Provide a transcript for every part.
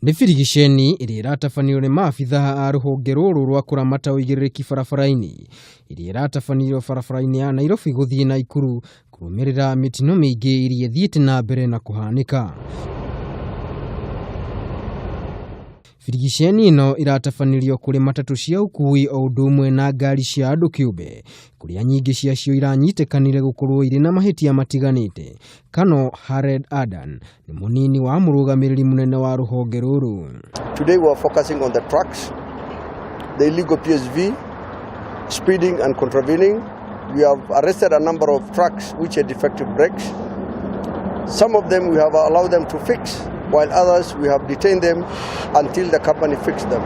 Nĩ birigiceni iria iratabanĩrio nĩ maabitha a Ruhonge ruru rwa kuramata uigiririki barabara-ini iria iratabanĩrio barabara-ini ya Nairobi gũthiĩ Nakuru Kurumirira mitino mĩingĩ iria ithiite nambere na kuhanika. Birigiceni-ino iratabanĩrio kũrĩ matatũ cia ukui o ũndũ ũmwe na ngari cia andu kĩũmbe, kũrĩa nyingĩ ciacio iranyitikanire gũkorwo irĩ na mahitia matiganite. Kano Hared Adan ni munini wa mũrũgamĩrĩri munene wa Ruhonge ruru. Today we are focusing on the trucks, the illegal PSV, speeding and contravening. We have arrested a number of trucks which had defective brakes. Some of them we have allowed them to fix, while others we have detained them until the company fixed them.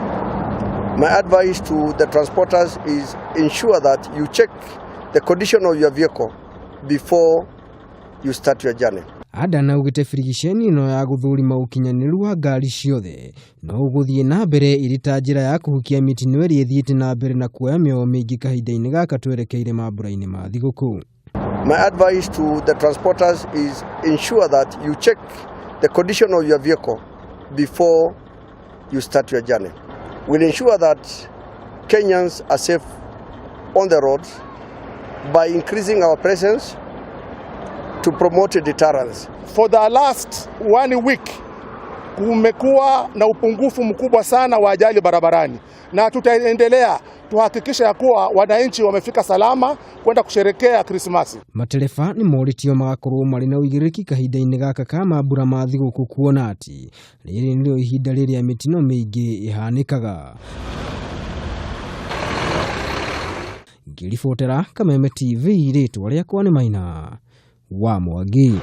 My advice to the transporters is ensure that you check the condition of your vehicle before you start your journey. Adan augĩte birigiceni-ino ya gũthũrima ũkinyanĩru wa ngari ciothe no gũthiĩ na mbere irĩ ta njĩra ya kũhukia mitino ĩrĩa ithiĩte na mbere na kuoya mĩoyo mĩingĩ kahinda-inĩ gaka twerekeire mambura-inĩ ma thigũkũ. My advice to the transporters is ensure that you check the condition of your vehicle before you start your journey. We'll ensure that Kenyans are safe on the roads by increasing our presence to promote deterrence. For the last 1 week kumekuwa na upungufu mkubwa sana wa ajali barabarani, na tutaendelea tuhakikisha ya kuwa wananchi wamefika salama kwenda kusherekea Krismasi. Matereba ni moritio magakorwo marĩ na uigiririki kahinda-inĩ gaka ka mambura ma thigũkũ, kuona atĩ rĩrĩ nĩrĩo ihinda rĩrĩa mitino mĩingĩ ihanikaga. Ngĩribotera Kameme TV, rĩtwa rĩakwa nĩ Maina wa Mwangi.